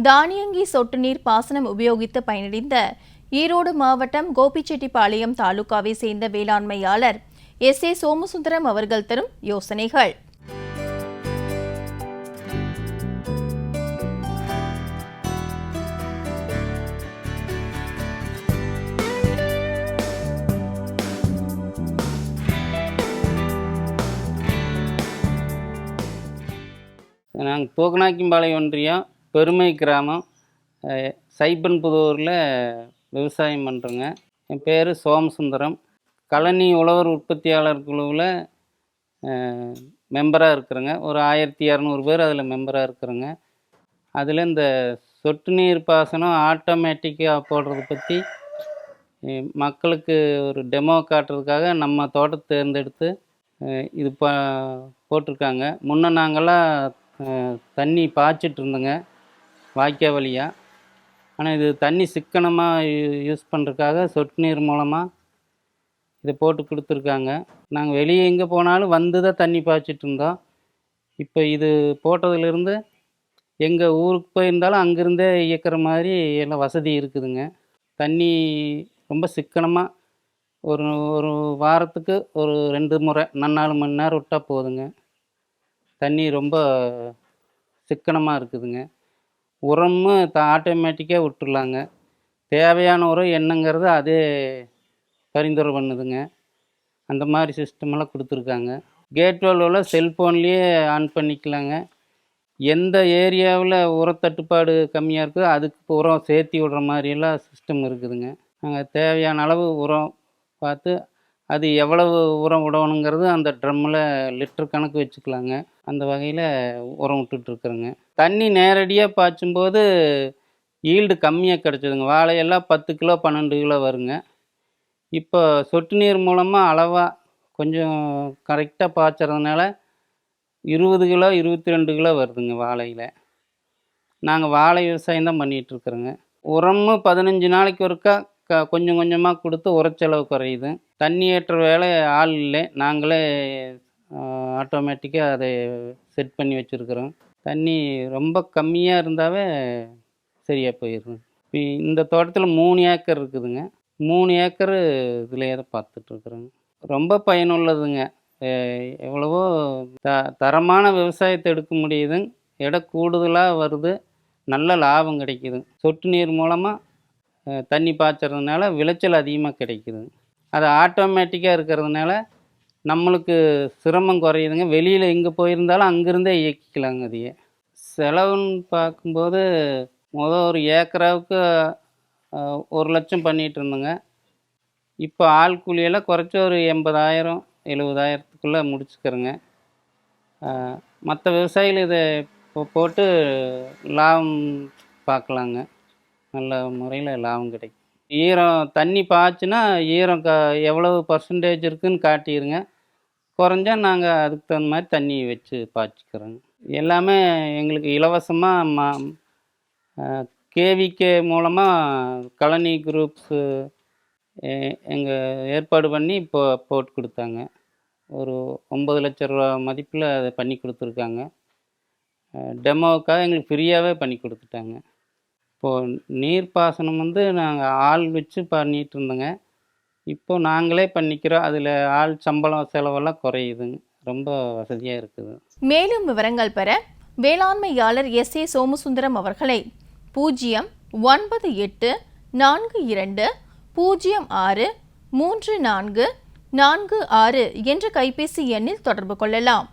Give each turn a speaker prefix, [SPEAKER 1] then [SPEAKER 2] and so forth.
[SPEAKER 1] தானியங்கி சொட்டு நீர் பாசனம் உபயோகித்து பயனடைந்த ஈரோடு மாவட்டம் கோபிச்செட்டிப்பாளையம் தாலுகாவை சேர்ந்த வேளாண்மையாளர் SA சோமசுந்தரம் அவர்கள் தரும் யோசனைகள்.
[SPEAKER 2] நாங்கள் போகனாக்கிம்பாளையம் ஒன்றியம் பெருமை கிராமம் சைபன்புதூரில் விவசாயம் பண்ணுறோங்க. என் பேர் சோமசுந்தரம். கழனி உழவர் உற்பத்தியாளர் குழுவில் மெம்பராக இருக்கிறேங்க. ஒரு 1200 பேர் அதில் மெம்பராக இருக்கிறேங்க. அதில் இந்த சொட்டு நீர் பாசனம் ஆட்டோமேட்டிக்காக போடுறத பற்றி மக்களுக்கு ஒரு டெமோ காட்டுறதுக்காக நம்ம தோட்டத்தை தேர்ந்தெடுத்து இது போட்டிருக்காங்க. முன்னே நாங்கள்லாம் தண்ணி பாய்ச்சிட்டு இருந்தோங்க வாய்க்கால் வழியாக. ஆனால் இது தண்ணி சிக்கனமாக யூஸ் பண்ணுறதுக்காக சொட்டு நீர் மூலமாக இதை போட்டு கொடுத்துருக்காங்க. நாங்கள் வெளியே எங்கே போனாலும் வந்து தான் தண்ணி பாய்ச்சிட்டு இருந்தோம். இப்போ இது போட்டதுலேருந்து எங்கள் ஊருக்கு போயிருந்தாலும் அங்கேருந்தே இயக்கிற மாதிரி எல்லாம் வசதி இருக்குதுங்க. தண்ணி ரொம்ப சிக்கனமாக ஒரு ஒரு வாரத்துக்கு ஒரு 2 முறை 4 மணி நேரம் விட்டால் போதுங்க. தண்ணி ரொம்ப சிக்கனமாக இருக்குதுங்க. உரமும் ஆட்டோமேட்டிக்காக விட்டுர்லாங்க. தேவையான உரம் என்னங்கிறது அதே பரிந்துரை பண்ணுதுங்க. அந்த மாதிரி சிஸ்டமெல்லாம் கொடுத்துருக்காங்க. கேட் வால்வில் செல்ஃபோன்லேயே ஆன் பண்ணிக்கலாங்க. எந்த ஏரியாவில் உரத்தட்டுப்பாடு கம்மியாக இருக்கோ அதுக்கு உரம் சேர்த்தி விடுற மாதிரியெல்லாம் சிஸ்டம் இருக்குதுங்க. நாங்கள் தேவையான அளவு உரம் பார்த்து அது எவ்வளவு உரம் விடணுங்கிறது அந்த ட்ரம்மில் லிட்டர் கணக்கு வச்சுக்கலாங்க. அந்த வகையில் உரம் விட்டுட்ருக்குறோங்க. தண்ணி நேரடியாக பாய்ச்சும்போது ஈல்டு கம்மியாக கிடச்சிதுங்க. வாழையெல்லாம் 10 கிலோ 12 கிலோ வருங்க. இப்போ சொட்டு நீர் மூலமாக அளவாக கொஞ்சம் கரெக்டாக பாய்ச்சறதுனால 20 கிலோ 22 கிலோ வருதுங்க வாழையில். நாங்கள் வாழை விவசாயம் தான் பண்ணிகிட்ருக்குறோங்க. உரமும் 15 நாளைக்கு ஒருக்கா கொஞ்சம் கொஞ்சமாக கொடுத்து உரச்செலவு குறையுது. தண்ணி ஏற்ற வேலை ஆள் இல்லை, நாங்களே ஆட்டோமேட்டிக்காக அதை செட் பண்ணி வச்சுருக்குறோம். தண்ணி ரொம்ப கம்மியாக இருந்தாவே சரியாக போயிடும். இப்போ இந்த தோட்டத்தில் 3 ஏக்கர் இருக்குதுங்க. 3 ஏக்கரு இதிலே தான் பார்த்துட்ருக்குறோங்க. ரொம்ப பயனுள்ளதுங்க. எவ்வளவோ தரமான விவசாயத்தை எடுக்க முடியுதுங்க. எடை கூடுதலாக வருது, நல்ல லாபம் கிடைக்குது. சொட்டு நீர் மூலமாக தண்ணி பாய்ச்சறதுனால விளைச்சல் அதிகமாக கிடைக்குது. அது ஆட்டோமேட்டிக்காக இருக்கிறதுனால நம்மளுக்கு சிரமம் குறையுதுங்க. வெளியில் எங்கே போயிருந்தாலும் அங்கேருந்தே இயக்கிக்கலாங்க. அதையே செலவுன்னு பார்க்கும்போது ஒரு ஏக்கராவுக்கு 1 லட்சம் பண்ணிகிட்டு இருந்தோங்க. இப்போ ஆள் கூலியெல்லாம் குறைச்சி ஒரு 80,000 70,000த்துக்குள்ளே முடிச்சுக்கிறேங்க. மற்ற விவசாயிகள் இதை போட்டு லாபம் பார்க்கலாங்க. நல்ல முறையில் லாபம் கிடைக்கும். ஈரம் தண்ணி பாய்ச்சுனா ஈரம் எவ்வளவு பர்சன்டேஜ் இருக்குதுன்னு காட்டிடுங்க. குறைஞ்சா நாங்கள் அதுக்கு தகுந்த மாதிரி தண்ணி வச்சு பாய்ச்சிக்கிறோங்க. எல்லாமே எங்களுக்கு இலவசமாக KVK மூலமாக கழனி குரூப்ஸு எங்கள் ஏற்பாடு பண்ணி இப்போ போட்டு கொடுத்தாங்க. ஒரு 9 லட்ச ரூபா மதிப்பில் அதை பண்ணி கொடுத்துருக்காங்க. டெமோவுக்காக எங்களுக்கு ஃப்ரீயாகவே பண்ணி கொடுத்துட்டாங்க. இப்போது நீர்ப்பாசனம் நாங்கள் ஆள் வச்சு பண்ணிகிட்டு இருந்தோங்க. இப்போ நாங்களே பண்ணிக்கிறோம். அதில் ஆள் சம்பளம் செலவெல்லாம் குறையுதுங்க. ரொம்ப வசதியாக இருக்குது.
[SPEAKER 1] மேலும் விவரங்கள் பெற வேளாண்மையாளர் SA சோமசுந்தரம் அவர்களை 09842063446 என்ற கைபேசி எண்ணில் தொடர்பு கொள்ளலாம்.